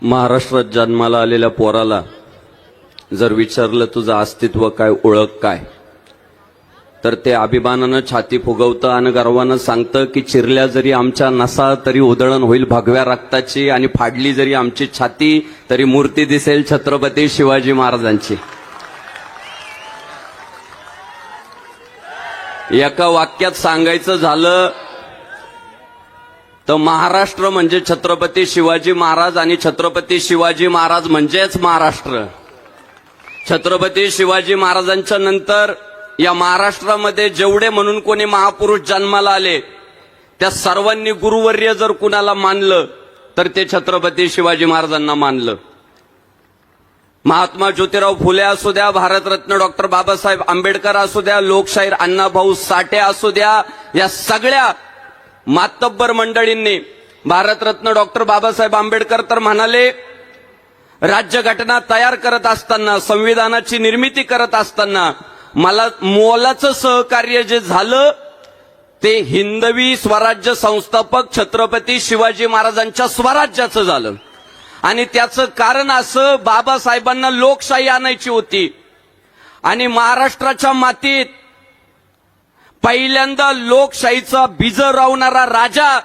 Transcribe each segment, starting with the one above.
महाराष्ट्रात जन्माला आलेल्या पोराला जर विचारलं तुझं अस्तित्व काय, ओळख काय, तर ते अभिमानानं छाती फुगवतं आणि गर्वानं सांगतं की चिरल्या जरी आमच्या नसा तरी उधळण होईल भगव्या रक्ताची, आणि फाडली जरी आमची छाती तरी मूर्ती दिसेल छत्रपती शिवाजी महाराजांची. एका वाक्यात सांगायचं झालं तर महाराष्ट्र म्हणजे छत्रपती शिवाजी महाराज, आणि छत्रपती शिवाजी महाराज म्हणजेच महाराष्ट्र. छत्रपती शिवाजी महाराजांच्या नंतर या महाराष्ट्रामध्ये जेवढे म्हणून कोणी महापुरुष जन्माला आले त्या सर्वांनी गुरुवर्य जर कुणाला मानलं तर ते छत्रपती शिवाजी महाराजांना मानलं. महात्मा ज्योतिराव फुले असू द्या, भारतरत्न डॉक्टर बाबासाहेब आंबेडकर असू द्या, लोकशाहीर अण्णाभाऊ साठे असू द्या, या सगळ्या मातब्बर मंडळींनी, भारतरत्न डॉक्टर बाबासाहेब आंबेडकर तर म्हणाले राज्यघटना तयार करत असताना, संविधानाची निर्मिती करत असताना मला मोलाचं सहकार्य जे झालं ते हिंदवी स्वराज्य संस्थापक छत्रपती शिवाजी महाराजांच्या स्वराज्याचं झालं. आणि त्याचं कारण असं, बाबासाहेबांना लोकशाही आणायची होती आणि महाराष्ट्राच्या मातीत पहिल्यांदा लोकशाहीचा बीज रावणारा राजा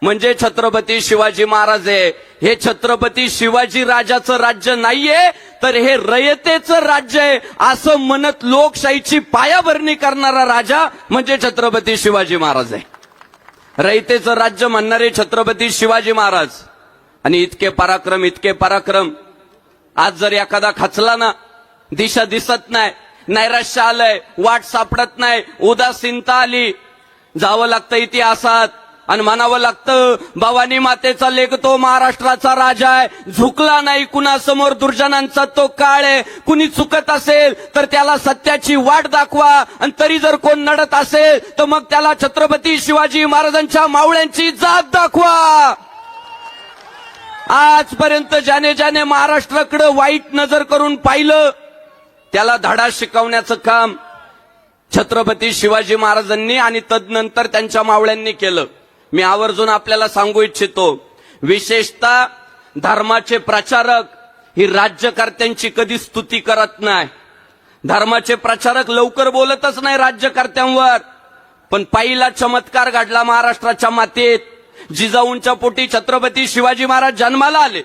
म्हणजे छत्रपती शिवाजी महाराज आहे. हे छत्रपती शिवाजी राजाचं राज्य नाहीये तर हे रयतेचं राज्य आहे असं म्हणत लोकशाहीची पायाभरणी करणारा राजा म्हणजे छत्रपती शिवाजी महाराज आहे. रयतेचं राज्य म्हणणारे छत्रपती शिवाजी महाराज. आणि इतके पराक्रम, इतके पराक्रम. आज जर एखादा खचला ना, दिशा दिसत नाही, नैराश्य आलंय, वाट सापडत नाही, उदासीनता आली, जावं लागतं इतिहासात आणि म्हणावं लागतं भवानी मातेचा लेख तो महाराष्ट्राचा राजा आहे. झुकला नाही कुणासमोर, दुर्जनांचा तो काळ आहे. कुणी चुकत असेल तर त्याला सत्याची वाट दाखवा, आणि तरी जर कोण नडत असेल तर मग त्याला छत्रपती शिवाजी महाराजांच्या मावळ्यांची जात दाखवा. आजपर्यंत ज्याने ज्याने महाराष्ट्राकडे वाईट नजर करून पाहिलं त्याला धडा शिकवण्याचं काम छत्रपती शिवाजी महाराजांनी आणि तदनंतर त्यांच्या मावळ्यांनी केलं. मी आवर्जून आपल्याला सांगू इच्छितो, विशेषतः धर्माचे प्रचारक ही राज्यकर्त्यांची कधी स्तुती करत नाही. धर्माचे प्रचारक लवकर बोलतच नाही राज्यकर्त्यांवर. पण पहिला चमत्कार घडला महाराष्ट्राच्या मातीत. जिजाऊंच्या पोटी छत्रपती शिवाजी महाराज जन्माला आले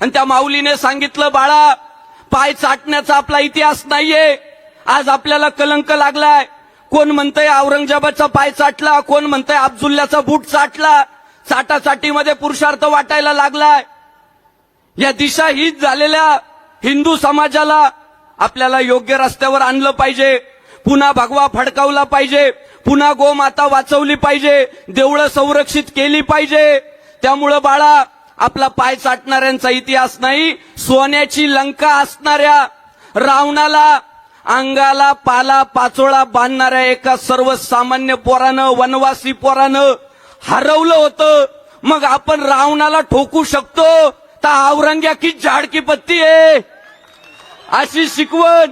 आणि त्या माऊलीने सांगितलं, बाळा, पाय चाटण्याचा आपला इतिहास नाहीये. आज आपल्याला कलंक लागलाय. कोण म्हणतंय औरंगजेबाचा पाय चाटला, कोण म्हणतंय अब्दुल्ल्याचा बूट चाटला. चाटाचाटीमध्ये पुरुषार्थ वाटायला लागलाय. या दिशाहीन झालेल्या हिंदू समाजाला आपल्याला योग्य रस्त्यावर आणलं पाहिजे. पुन्हा भगवा फडकावला पाहिजे, पुन्हा गोमाता वाचवली पाहिजे, देवळं संरक्षित केली पाहिजे. त्यामुळं बाळा, आपला पाय चाटणाऱ्यांचा इतिहास नाही, सोन्याची लंका असणाऱ्या, रावणाला अंगाला पाला पाचोळा बांधणाऱ्या एका सर्वसामान्य पोरानं, वनवासी पोरानं हरवलं होतं. मग आपण रावणाला ठोकू शकतो तर औरंग्या की झाड की पत्ती आहे, अशी शिकवण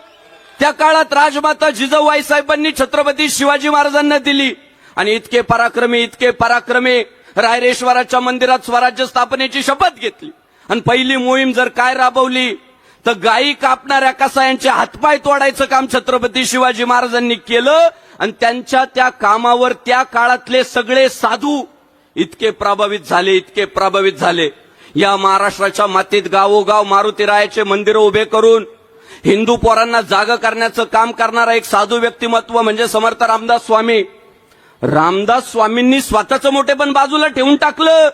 त्या काळात राजमाता जिजाऊबाई साहेबांनी छत्रपती शिवाजी महाराजांना दिली. आणि इतके पराक्रमी, इतके पराक्रमी रायरेश्वराच्या मंदिरात स्वराज्य स्थापनेची शपथ घेतली. आणि पहिली मोहीम जर काय राबवली तर गायी कापणाऱ्या कसायांचे हातपाय तोडायचं काम छत्रपती शिवाजी महाराजांनी केलं. आणि त्यांच्या त्या कामावर त्या काळातले सगळे साधू इतके प्रभावित झाले, इतके प्रभावित झाले. या महाराष्ट्राच्या मातीत गावोगाव मारुतीरायाचे मंदिर उभे करून हिंदू पोरांना जाग करण्याचं काम करणारा एक साधू व्यक्तिमत्व म्हणजे समर्थ रामदास स्वामी. रामदास स्वामींनी स्वतःचं मोठेपण बाजूला ठेवून टाकलं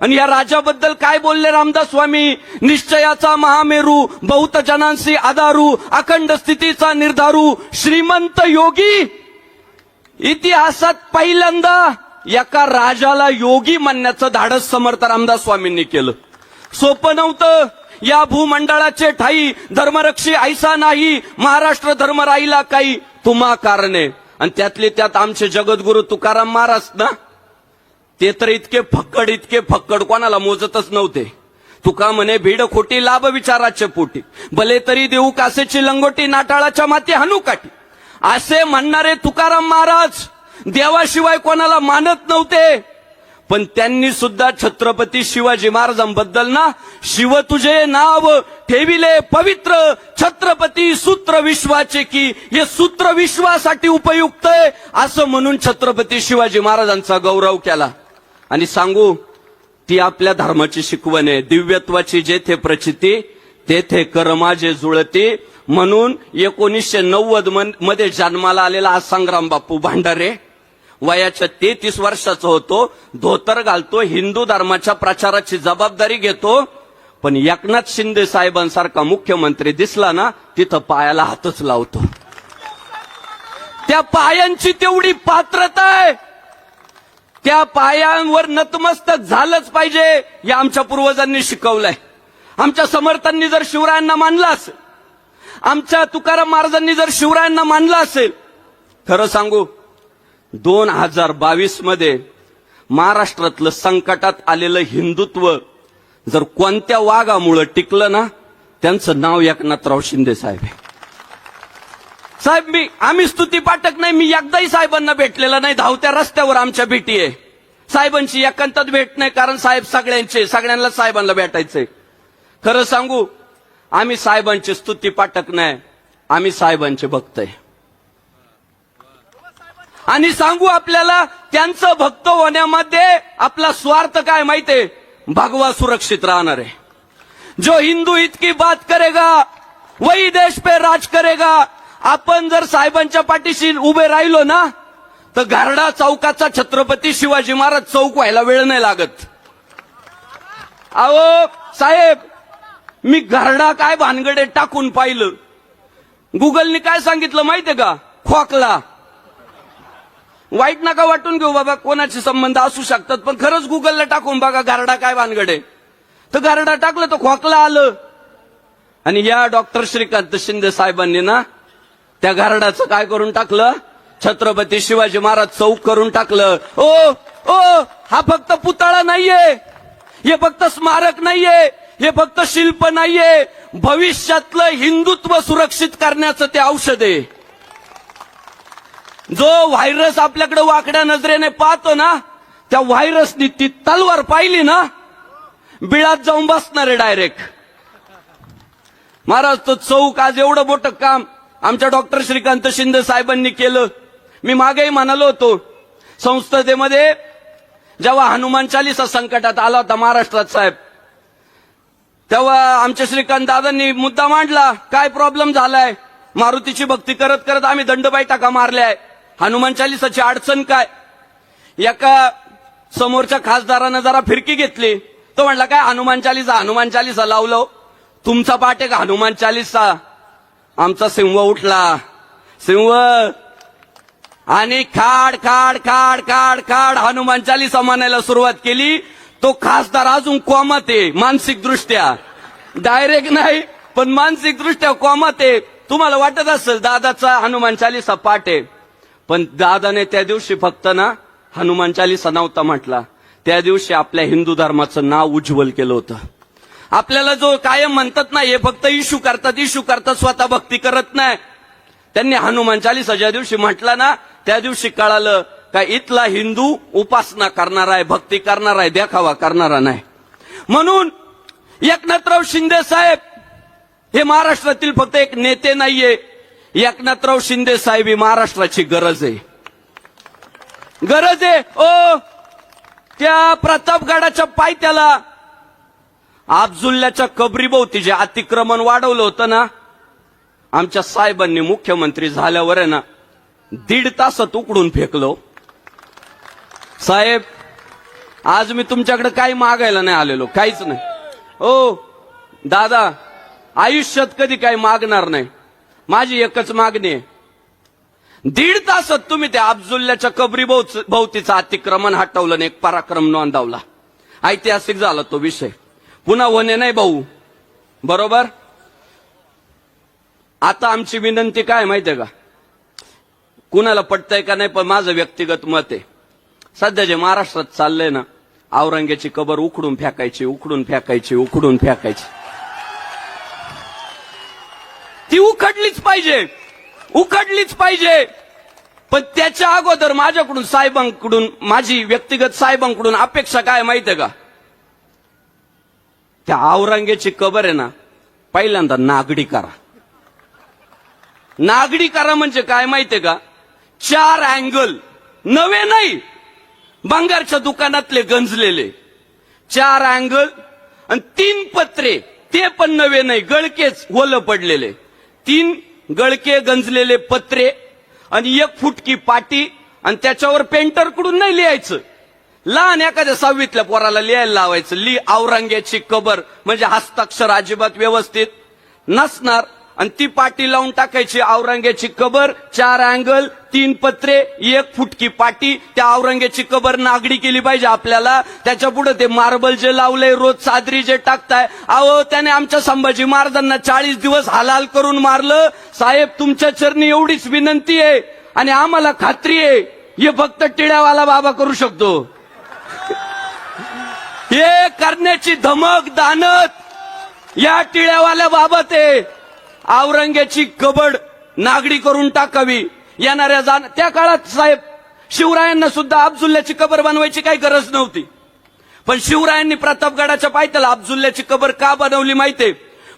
आणि या राजाबद्दल काय बोलले रामदास स्वामी, निश्चयाचा महामेरू, बहुत जनांशी आधारू, अखंड स्थितीचा निर्धारू, श्रीमंत योगी. इतिहासात पहिल्यांदा एका राजाला योगी म्हणण्याचं धाडस समर्थ रामदास स्वामींनी केलं. सोपं नव्हतं. या भूमंडळाचे ठाई धर्मरक्षी ऐसा नाही, महाराष्ट्र धर्म राहिला काही तुम्हा कारणे. आणि त्यातले त्यात आमचे जगद्गुरु तुकाराम महाराज ना, ते तर इतके फक्कड कोणाला मोजतच नव्हते. तुका म्हणे भीड खोटी, लाभ विचाराचे पोटी, भले तरी देऊ कासेची लंगोटी, नाटाळाच्या माती हनुकाठी, असे म्हणणारे तुकाराम महाराज देवाशिवाय कोणाला मानत नव्हते. पण त्यांनी सुद्धा छत्रपती शिवाजी महाराजांबद्दल ना, शिव तुझे नाव ठेविले पवित्र, छत्रपती सूत्र विश्वाचे की, हे सूत्र विश्वासाठी उपयुक्त आहे असं म्हणून छत्रपती शिवाजी महाराजांचा गौरव केला. आणि सांगू, ती आपल्या धर्माची शिकवण आहे. दिव्यत्वाची जेथे प्रचिती तेथे कर माझे जुळते. म्हणून 1990 मध्ये जन्माला आलेला आज संग्राम बापू भांडारे वयाच्या 33 वर्षाचा होतो, धोतर घालतो, हिंदू धर्माच्या प्रचाराची जबाबदारी घेतो. पण एकनाथ शिंदे साहेबांसारखा मुख्यमंत्री दिसला ना, तिथं पायाला हातच लावतो. त्या पायांची तेवढी पात्रता आहे, त्या पायांवर नतमस्तक झालंच पाहिजे, हे आमच्या पूर्वजांनी शिकवलंय. आमच्या समर्थांनी जर शिवरायांना मानलं असेल, आमच्या तुकाराम महाराजांनी जर शिवरायांना मानलं असेल, खरं सांगू 2022 मध्ये महाराष्ट्रातलं संकटात आलेलं हिंदुत्व जर कोणत्या वाघामुळे टिकलं ना, त्यांचं नाव एकनाथराव शिंदे साहेब आहे. साहेब, आम्ही स्तुती पाठक नाही, मी एकदाही साहेबांना भेटलेला नाही. धावत्या रस्त्यावर आमच्या भेटी आहे. साहेबांची एकांतात भेट नाही, कारण साहेब सगळ्यांना साहेबांना भेटायचंय. खरं सांगू, आम्ही साहेबांचे स्तुती पाठक नाही, आम्ही साहेबांचे भक्त आहे. आणि सांगू आपल्याला, त्यांचं भक्त होण्यामध्ये आपला स्वार्थ काय माहितीये? भगवा सुरक्षित राहणार आहे. जो हिंदू हित की बात करेगा वही देश पे राज करेगा. आपण जर साहेबांच्या पाठीशी उभे राहिलो ना, तर गारडा चौकाचा छत्रपती शिवाजी महाराज चौक व्हायला वेळ नाही लागत. अहो साहेब, मी गारडा काय भानगडे टाकून पाहिलं. गुगलने काय सांगितलं माहितीये का? खोकला. वाईट नका वाटून घेऊ बाबा, कोणाचे संबंध असू शकतात, पण खरंच गुगलला टाकून बघा गारडा काय भानगडे. तर गारडा टाकलं तर खोकला आलं. आणि या डॉक्टर श्रीकांत शिंदे साहेबांनी ना, त्या गारडाचं काय करून टाकलं? छत्रपती शिवाजी महाराज चौक करून टाकलं. ओ ओ हा फक्त पुतळा नाहीये, हे फक्त स्मारक नाहीये, हे फक्त शिल्प नाहीये, भविष्यातलं हिंदुत्व सुरक्षित करण्याचं ते औषध आहे. जो व्हायरस आपल्याकडे वाकड्या नजरेने पाहतो ना, त्या व्हायरसनी ती तलवार पाहिली ना, बिळात जाऊन बसणार आहे डायरेक्ट. महाराज, तो चौक आज एवढं मोठं काम आमच्या डॉक्टर श्रीकांत शिंदे साहेबांनी केलं. मी मागेही म्हणालो होतो, संसदेमध्ये जेव्हा हनुमान चालीसा संकटात आला होता महाराष्ट्रात साहेब, तेव्हा आमच्या श्रीकांत दादांनी मुद्दा मांडला, काय प्रॉब्लेम झालाय? मारुतीची भक्ती करत करत आम्ही दंडबैठका मारल्या, हनुमान चालीसाची अडचण काय? एका समोरच्या खासदारानं जरा फिरकी घेतली. तो म्हणला, काय हनुमान चालीसा लावलो, तुमचा पाठ आहे का हनुमान चालीसा? आमचा सिंह उठला, सिंह, आणि खाड खाड खाड खाड खाड हनुमान चालीसा म्हणायला सुरुवात केली. तो खासदार अजून कोमात आहे मानसिक दृष्ट्या, डायरेक्ट नाही पण मानसिक दृष्ट्या कोमात आहे. तुम्हाला वाटत असेल दादाचा हनुमान चालीसा पाठ आहे, पण दादाने त्या दिवशी फक्त ना हनुमान चालीसा नव्हता म्हटला, त्या दिवशी आपल्या हिंदू धर्माचं नाव उज्ज्वल केलं होतं. आपल्याला जो कायम म्हणतात ना, हे फक्त इशू करतात, स्वतः भक्ती करत नाही. त्यांनी हनुमान चालीसा ज्या दिवशी म्हटला ना, त्या दिवशी कळालं का इथला हिंदू उपासना करणारा आहे, भक्ती करणारा आहे, देखावा करणारा नाही. म्हणून एकनाथराव शिंदे साहेब हे महाराष्ट्रातील फक्त एक नेते नाहीये, एकनाथराव शिंदे साहेब ही महाराष्ट्राची गरज आहे. ओ त्या प्रतापगडाच्या पायथ्याला अब्दुल्लाच्या कबरीभोवती जे अतिक्रमण वाढवलं होतं ना, आमच्या साहेबांनी मुख्यमंत्री झाल्यावर आहे ना 1.5 तासात उकडून फेकलो. साहेब, आज मी तुमच्याकडे काही मागायला नाही आलेलो, काहीच नाही. ओ दादा, आयुष्यात कधी काही मागणार नाही, माझी एकच मागणी आहे, 1.5 तासात तुम्ही त्या अब्दुल्लाच्या कबरीभोवतीचं अतिक्रमण हटवलं आणि एक पराक्रम नोंदवला. ऐतिहासिक झाला तो विषय, पुन्हा होणे नाही भाऊ, बरोबर? आता आमची विनंती काय माहितीये का, कुणाला पटतंय का नाही, पण माझं व्यक्तिगत मत आहे, सध्या जे महाराष्ट्रात चाललंय ना, औरंग्याची कबर उखडून फेकायची, ती उखडलीच पाहिजे. पण त्याच्या अगोदर माझ्याकडून साहेबांकडून, माझी व्यक्तिगत साहेबांकडून अपेक्षा काय माहितीये का? त्या औरंग्याची कबर आहे ना, पहिल्यांदा नागडी करा. नागडी करा म्हणजे काय माहितीये का? 4 अँगल नवे नाही, बंगारच्या दुकानातले गंजलेले 4 अँगल आणि 3 पत्रे, ते पण नवे नाही, गळकेच ओलं पडलेले 3 गळके गंजलेले पत्रे आणि 1 फुटकी पाटी, आणि त्याच्यावर पेंटर कडून नाही लिहायचं, लहान एखाद्या 6वीतल्या पोराला लिहायला लावायचं, औरंग्याची कबर, म्हणजे हस्ताक्षर अजिबात व्यवस्थित नसणार, आणि ती पाटी लावून टाकायची, औरंग्याची कबर, 4 अँगल, 3 पत्रे, 1 फुटकी पाटी. त्या औरंग्याची कबर नागडी केली पाहिजे आपल्याला. त्याच्या पुढे ते मार्बल जे लावलंय, रोज चादरी जे टाकताय, अहो त्याने आमच्या संभाजी महाराजांना 40 दिवस हालाल करून मारलं. साहेब, तुमच्या चरणी एवढीच विनंती आहे, आणि आम्हाला खात्री आहे हे फक्त टिळ्यावाला बाबा करू शकतो. हे करण्याची धमक दानत या टिळ्यावाल्या बाबत आहे. औरंग्याची कबड नागडी करून टाकावी. येणाऱ्या त्या काळात साहेब, शिवरायांना सुद्धा अब्दुल्ल्याची कबर बनवायची काही गरज नव्हती, पण शिवरायांनी प्रतापगडाच्या पायथ्याला अब्दुल्ल्याची कबर का बनवली माहितीये?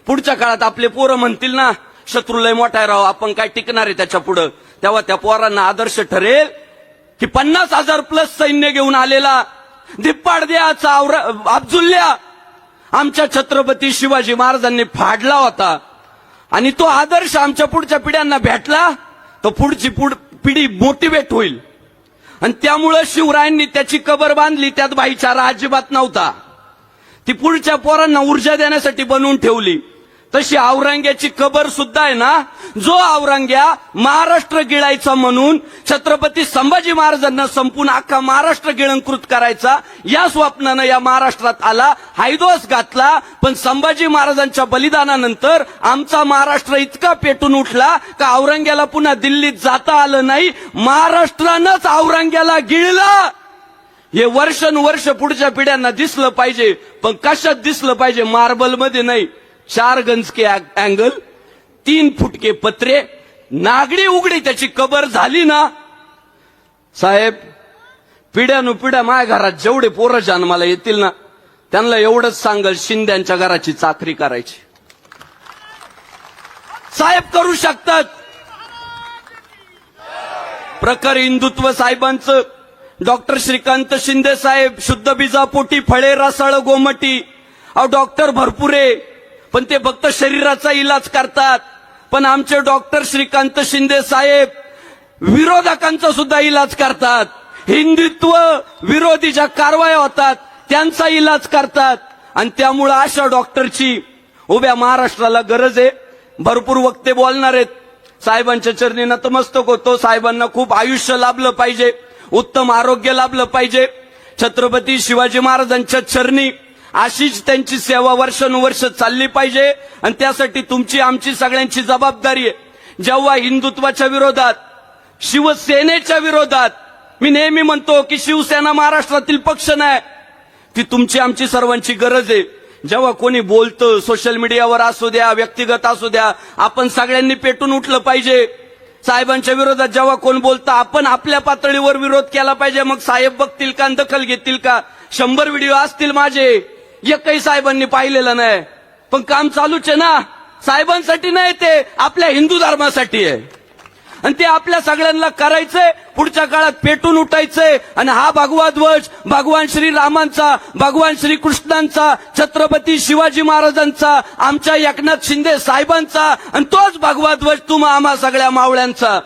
पुढच्या काळात आपले पोरं म्हणतील ना, शत्रू लय मोठा आहे राव, आपण काय टिकणार आहे त्याच्या पुढं, तेव्हा त्या पोरांना आदर्श ठरेल की 50,000 प्लस सैन्य घेऊन आलेला धिप्पाडद्याचा अब्दुल्ल्या आमच्या छत्रपती शिवाजी महाराजांनी फाडला होता, आणि तो आदर्श आमच्या पुढच्या पिढ्यांना भेटला तर पुढची पिढी मोटिवेट होईल. आणि त्यामुळं शिवरायांनी त्याची कबर बांधली, त्यात भाईचारा अजिबात नव्हता, ती पुढच्या पोरांना ऊर्जा देण्यासाठी बनवून ठेवली. तशी औरंग्याची कबर सुद्धा आहे ना, जो औरंग्या महाराष्ट्र गिळायचा म्हणून छत्रपती संभाजी महाराजांना संपून अख्खा महाराष्ट्र गिळंकृत करायचा या स्वप्नानं या महाराष्ट्रात आला, हायदोस घातला. पण संभाजी महाराजांच्या बलिदानानंतर आमचा महाराष्ट्र इतका पेटून उठला का औरंग्याला पुन्हा दिल्लीत जाता आलं नाही, महाराष्ट्रानंच औरंग्याला गिळला. हे वर्षानुवर्ष पुढच्या पिढ्यांना दिसलं पाहिजे, पण कशात दिसलं पाहिजे? मार्बल मध्ये नाही, 4 गंज के अँगल, 3 फुटके पत्रे, नागडी उघडी त्याची कबर झाली ना. साहेब, पिढ्यानुपिढ्या माझ्या घरात जेवढे पोरं जन्माला येतील ना, त्यांना एवढंच सांगल, शिंद्यांच्या घराची चाकरी करायची. साहेब करू शकतात. प्रखर हिंदुत्व साहेबांचं, डॉक्टर श्रीकांत शिंदे साहेब, शुद्ध बीजापोटी फळे रसाळ गोमटी. अहो डॉक्टर भरपूर आहे, पण ते फक्त शरीराचा इलाज करतात. पण आमचे डॉक्टर श्रीकांत शिंदे साहेब विरोधकांचा सुद्धा इलाज करतात. हिंदुत्व विरोधी ज्या कारवाया होतात त्यांचा इलाज करतात. आणि त्यामुळे अशा डॉक्टरची उभ्या महाराष्ट्राला गरज आहे. भरपूर वक्ते बोलणार आहेत. साहेबांच्या चरणी नतमस्तक होतो. साहेबांना खूप आयुष्य लाभलं पाहिजे, उत्तम आरोग्य लाभलं पाहिजे. छत्रपती शिवाजी महाराजांच्या चरणी अशीच त्यांची सेवा वर्षानुवर्ष चालली पाहिजे. आणि त्यासाठी तुमची आमची सगळ्यांची जबाबदारी आहे. जेव्हा हिंदुत्वाच्या विरोधात, शिवसेनेच्या विरोधात, मी नेहमी म्हणतो की शिवसेना महाराष्ट्रातील पक्ष नाही, ती तुमची आमची सर्वांची गरज आहे. जेव्हा कोणी बोलतं, सोशल मीडियावर असू द्या, व्यक्तिगत असू द्या, आपण सगळ्यांनी पेटून उठलं पाहिजे. साहेबांच्या विरोधात जेव्हा कोण बोलतं, आपण आपल्या पातळीवर विरोध केला पाहिजे. मग साहेब बघतील का, दखल घेतील का? 100 व्हिडिओ असतील माझे, एकही साहेबांनी पाहिलेलं नाही, पण काम चालूच आहे ना. साहेबांसाठी नाही, ते आपल्या हिंदू धर्मासाठी आहे, आणि ते आपल्या सगळ्यांना करायचंय. पुढच्या काळात पेटून उठायचंय. आणि हा भगवा ध्वज भगवान श्रीरामांचा, भगवान श्रीकृष्णांचा, छत्रपती शिवाजी महाराजांचा, आमच्या एकनाथ शिंदे साहेबांचा, आणि तोच भगवा ध्वज तुम्हा आम्हा सगळ्या मावळ्यांचा.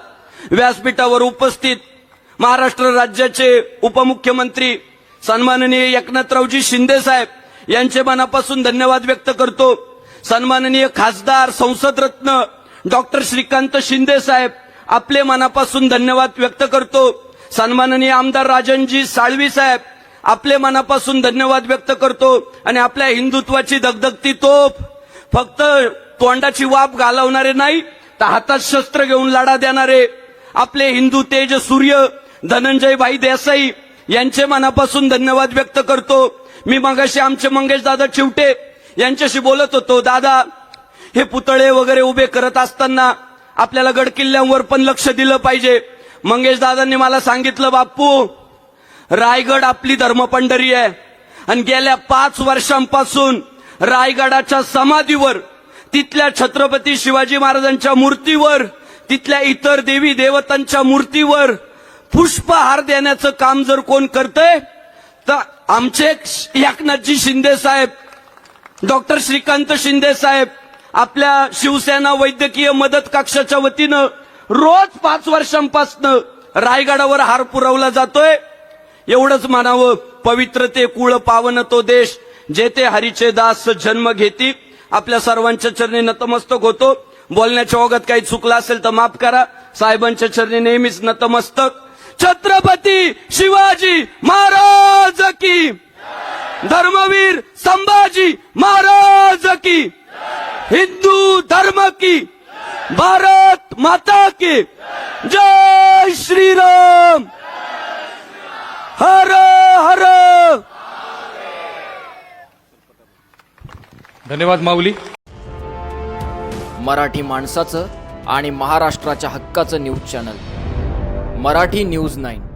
व्यासपीठावर उपस्थित महाराष्ट्र राज्याचे उपमुख्यमंत्री सन्माननीय एकनाथरावजी शिंदे साहेब यांचे मनापासून धन्यवाद व्यक्त करतो. सन्माननीय खासदार, संसद रत्न डॉक्टर श्रीकांत शिंदे साहेब, आपले मनापासून धन्यवाद व्यक्त करतो. सन्माननीय आमदार राजनजी साळवी साहेब, आपले मनापासून धन्यवाद व्यक्त करतो. आणि आपल्या हिंदुत्वाची दगदगती तोफ फक्त तोंडाची वाफ घालवणारे नाही, तर हातात शस्त्र घेऊन लढा देणारे आपले हिंदू तेज सूर्य धनंजय भाई देसाई यांचे मनापासून धन्यवाद व्यक्त करतो. मी मगाशी आमचे मंगेश दादा चिवटे यांच्याशी बोलत होतो. दादा, हे पुतळे वगैरे उभे करत असताना आपल्याला गडकिल्ल्यांवर पण लक्ष दिलं पाहिजे. मंगेश दादांनी मला सांगितलं, बाप्पू रायगड आपली धर्मपंढरी आहे आणि गेल्या 5 वर्षांपासून रायगडाच्या समाधीवर, तिथल्या छत्रपती शिवाजी महाराजांच्या मूर्तीवर, तिथल्या इतर देवी देवतांच्या मूर्तीवर पुष्पहार देण्याचं काम जर कोण करतंय तर आमचे एकनाथजी शिंदे साहेब, डॉक्टर श्रीकांत शिंदे साहेब आपल्या शिवसेना वैद्यकीय मदत कक्षाच्या वतीनं रोज 5 वर्षांपासून रायगडावर हार पुरवला जातोय. एवढंच म्हणावं, पवित्र ते कुळ पावन तो देश, जेथे हरीचे दास जन्म घेती. आपल्या सर्वांच्या चरणी नतमस्तक होतो. बोलण्याच्या ओघात काही चुकलं असेल तर माफ करा. साहेबांच्या चरणी नेहमीच नतमस्तक. छत्रपती शिवाजी महाराज की, धर्मवीर संभाजी महाराज की, हिंदू धर्म की, भारत माता की जय श्रीराम. हर हर. धन्यवाद माऊली. मराठी माणसाचं आणि महाराष्ट्राच्या हक्काचं न्यूज चॅनल मराठी न्यूज 9.